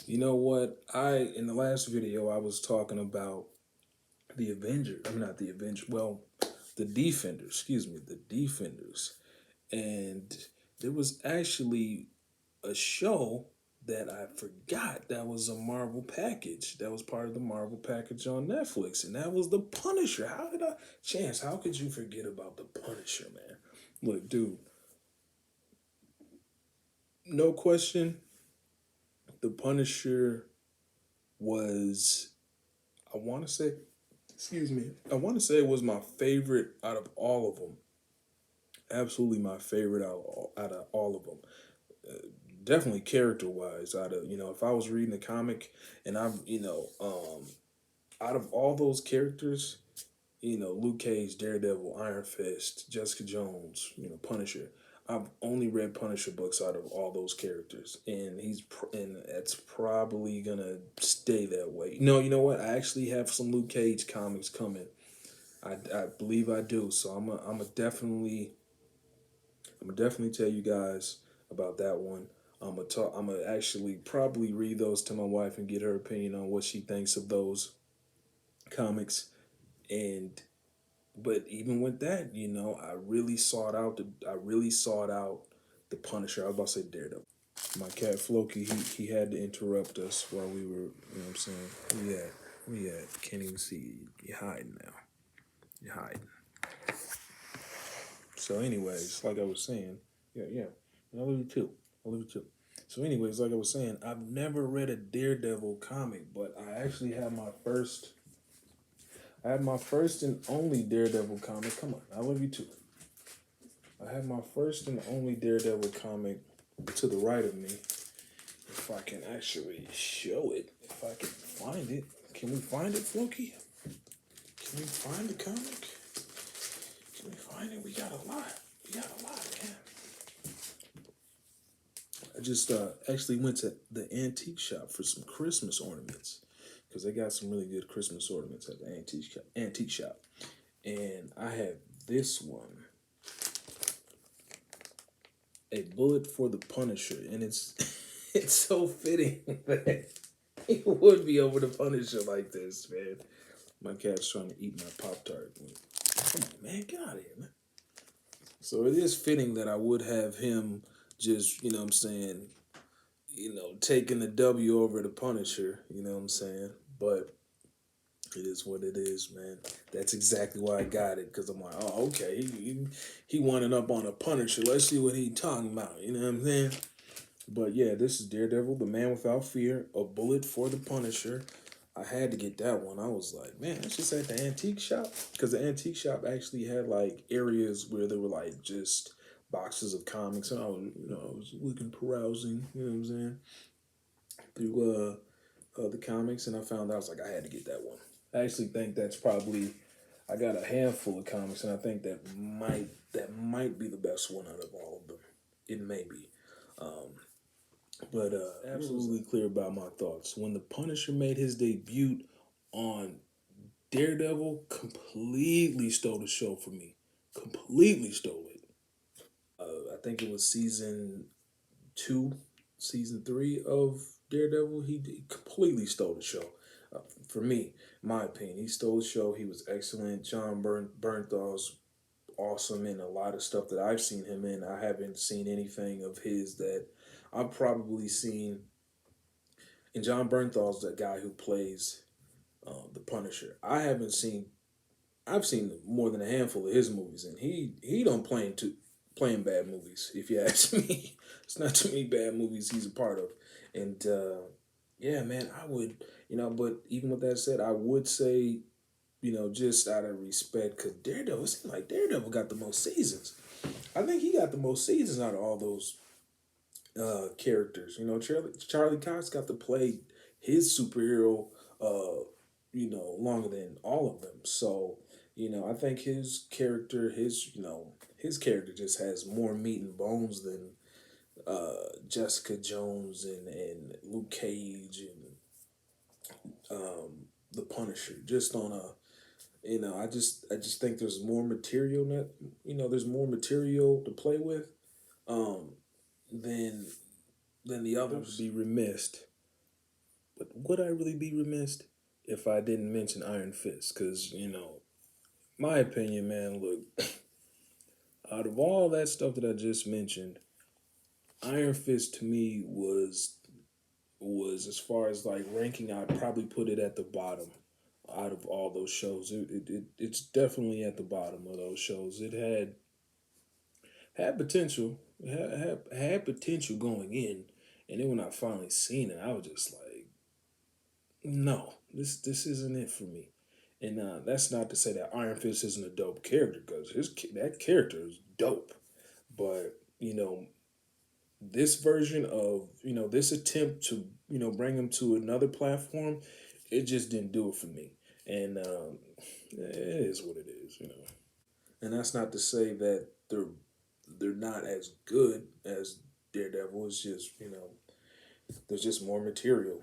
You know what? In the last video I was talking about the Avenger. I'm not the Avenger. Well, the Defenders. Excuse me, the Defenders. And there was actually a show that I forgot that was a Marvel package. That was part of the Marvel package on Netflix, and that was the Punisher. How did I Chance? How could you forget about the Punisher, man? Look, dude. No question, the Punisher was. I want to say excuse me, I want to say it was my favorite out of all of them. Absolutely my favorite out of all of them. Definitely character wise, out of if I was reading a comic and out of all those characters, Luke Cage, Daredevil, Iron Fist, Jessica Jones, Punisher. I've only read Punisher books out of all those characters, and and it's probably gonna stay that way. No, you know what? I actually have some Luke Cage comics coming. I believe I do. So I'm gonna definitely tell you guys about that one. I'm gonna actually probably read those to my wife and get her opinion on what she thinks of those comics. And but even with that, I really sought out the Punisher. I was about to say Daredevil. My cat Floki, he had to interrupt us while we were, what I'm saying? We at? Can't even see you. You're hiding now. You're hiding. So, anyways, like I was saying, yeah. I love you too. I love you too. So, anyways, like I was saying, I've never read a Daredevil comic, but I actually had my first. I had my first and only Daredevil comic. Come on, I love you too. I had my first and only Daredevil comic to the right of me. If I can actually show it, if I can find it, can we find it, Floki? Can we find the comic? Can we find it? We got a lot. We got a lot, man. I just actually went to the antique shop for some Christmas ornaments because they got some really good Christmas ornaments at the antique shop. And I have this one, a bullet for the Punisher, and it's it's so fitting that he would be over the Punisher like this, man. My cat's trying to eat my Pop Tart. Come on, man, get out of here, man. So it is fitting that I would have him just, what I'm saying, taking the W over the Punisher, you know what I'm saying? But it is what it is, man. That's exactly why I got it, because I'm like, oh, okay, he wanted up on a Punisher. Let's see what he talking about, you know what I'm saying? But yeah, this is Daredevil, the Man Without Fear, a bullet for the Punisher. I had to get that one. I was like, man, that's just at the antique shop, because the antique shop actually had like areas where there were like just boxes of comics, and I was looking, perusing, you know what I'm saying, through the comics, and I found out I was like, I had to get that one. I actually think that's probably I got a handful of comics, and I think that might be the best one out of all of them. It may be. But absolutely clear about my thoughts. When the Punisher made his debut on Daredevil, completely stole the show for me. Completely stole it. I think it was season 2, season 3 of Daredevil. He completely stole the show. For me, my opinion, he stole the show. He was excellent. John Bernthal's awesome in a lot of stuff that I've seen him in. I haven't seen anything of his that I've probably seen. And John Bernthal's the guy who plays the Punisher. I've seen more than a handful of his movies, and he don't playing bad movies. If you ask me, it's not too many bad movies he's a part of. And yeah, man, I would But even with that said, I would say just out of respect, because Daredevil, it seems like Daredevil got the most seasons. I think he got the most seasons out of all those characters. Charlie Cox got to play his superhero, longer than all of them. So, I think his character just has more meat and bones than Jessica Jones and Luke Cage and the Punisher. Just on a I just think there's more material that there's more material to play with um than than the others. Be remiss would I really be remiss if I didn't mention Iron Fist? Because, you know, my opinion, man, look, out of all that stuff that I just mentioned, Iron Fist to me was as far as like ranking, I'd probably put it at the bottom out of all those shows. It's definitely at the bottom of those shows. It had potential, had potential going in, and then when I finally seen it, I was just like, no, this isn't it for me. And that's not to say that Iron Fist isn't a dope character, because that character is dope. But you know, this version of, you know, this attempt to, you know, bring him to another platform, it just didn't do it for me. And it is what it is, you know. And that's not to say that they're not as good as Daredevil. It's just, you know, there's just more material.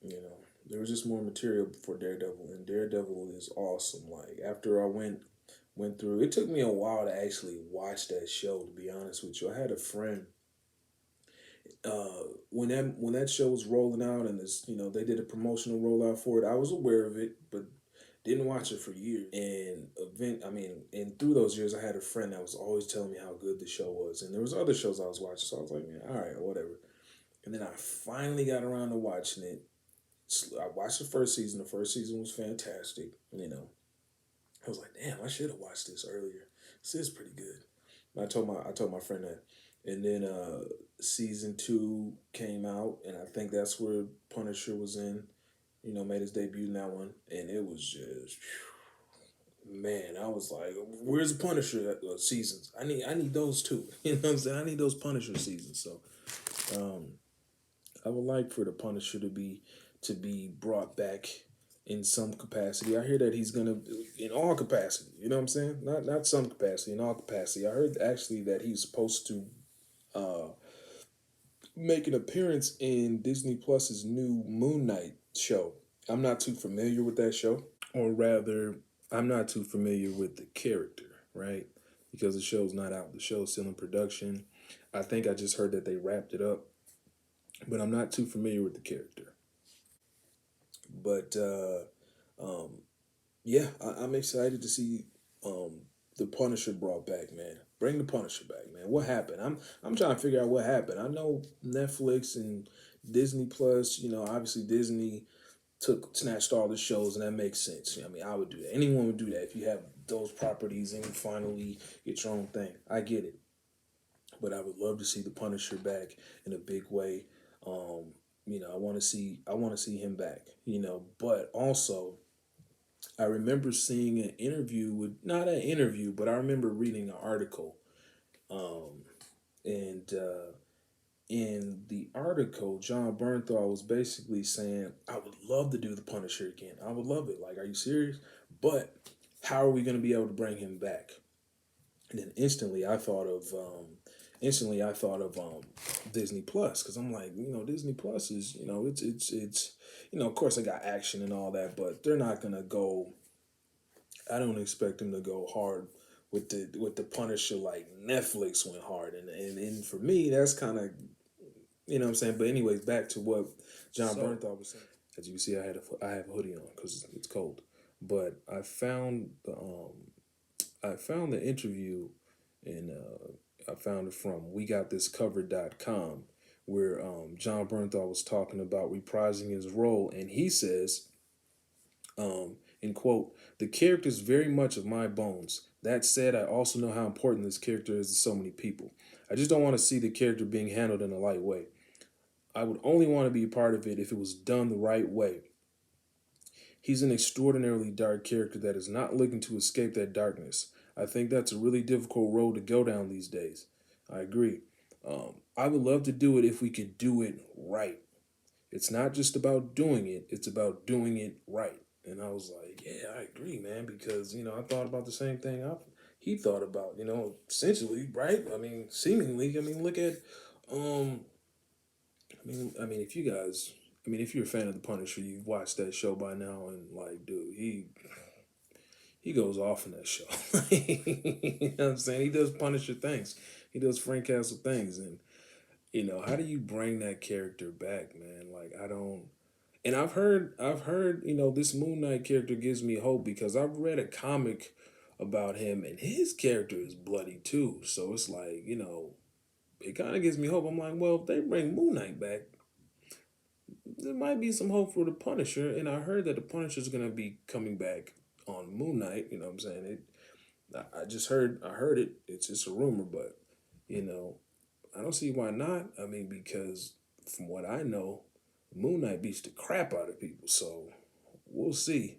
You know, there was just more material for Daredevil, and Daredevil is awesome. Like after I went through, it took me a while to actually watch that show. To be honest with you, I had a friend when that show was rolling out, and this, you know, they did a promotional rollout for it. I was aware of it, but didn't watch it for years. And and through those years, I had a friend that was always telling me how good the show was, and there was other shows I was watching, so I was like, yeah, all right, whatever. And then I finally got around to watching it. I watched the first season. The first season was fantastic. You know, I was like, damn, I should have watched this earlier. This is pretty good. I told my friend that, and then season two came out, and I think that's where Punisher was in. You know, made his debut in that one, and it was just, man. I was like, where's the Punisher seasons? I need those too. You know what I'm saying? I need those Punisher seasons. So, um, I would like for the Punisher to be brought back in some capacity. I hear that he's gonna in all capacity. You know what I'm saying? Not some capacity, in all capacity. I heard actually that he's supposed to uh, make an appearance in Disney Plus's new Moon Knight show. I'm not too familiar with that show, or rather, I'm not too familiar with the character, right? Because the show's not out. The show's still in production. I think I just heard that they wrapped it up, but I'm not too familiar with the character. But yeah, I'm excited to see um, the Punisher brought back, man. Bring the Punisher back, man. What happened? I'm trying to figure out what happened. I know Netflix and Disney Plus. You know, obviously Disney snatched all the shows, and that makes sense. I mean, I would do that. Anyone would do that if you have those properties and you finally get your own thing. I get it, but I would love to see the Punisher back in a big way. Um, you know, I want to see him back. You know, but also I remember seeing an interview with, not an interview, but I remember reading an article. Um, and in the article, John Bernthal was basically saying, I would love to do the Punisher again. I would love it. Like, are you serious? But how are we going to be able to bring him back? And then instantly I thought of Disney Plus, because I'm like, you know, Disney Plus is, you know, it's you know, of course they got action and all that, but they're not gonna go. I don't expect them to go hard with the Punisher like Netflix went hard, and for me that's kind of, you know what I'm saying. But anyways, back to what John Bernthal was saying. As you can see, I have a hoodie on because it's cold. But I found the interview, and I found it from WeGotThisCovered.com, where John Bernthal was talking about reprising his role, and he says, in quote, "The character is very much of my bones. That said, I also know how important this character is to so many people. I just don't want to see the character being handled in a light way. I would only want to be a part of it if it was done the right way. He's an extraordinarily dark character that is not looking to escape that darkness. I think that's a really difficult road to go down these days. I agree. I would love to do it if we could do it right. It's not just about doing it, it's about doing it right." And I was like, yeah, I agree, man, because, you know, I thought about the same thing he thought about, you know, essentially, right? I mean, seemingly, I mean, look at, um, if you guys, if you're a fan of The Punisher, you've watched that show by now, and like, dude, he goes off in that show. You know what I'm saying? He does Punisher things. He does Frank Castle things, and you know, how do you bring that character back, man? Like, I don't. And I've heard, this Moon Knight character gives me hope because I've read a comic about him and his character is bloody too. So it's like, it kind of gives me hope. I'm like, well, if they bring Moon Knight back, there might be some hope for the Punisher. And I heard that the Punisher's gonna be coming back on Moon Knight. You know what I'm saying? I just heard it. It's just a rumor, but you know, I don't see why not. I mean, because from what I know, Moon Knight beats the crap out of people. So we'll see.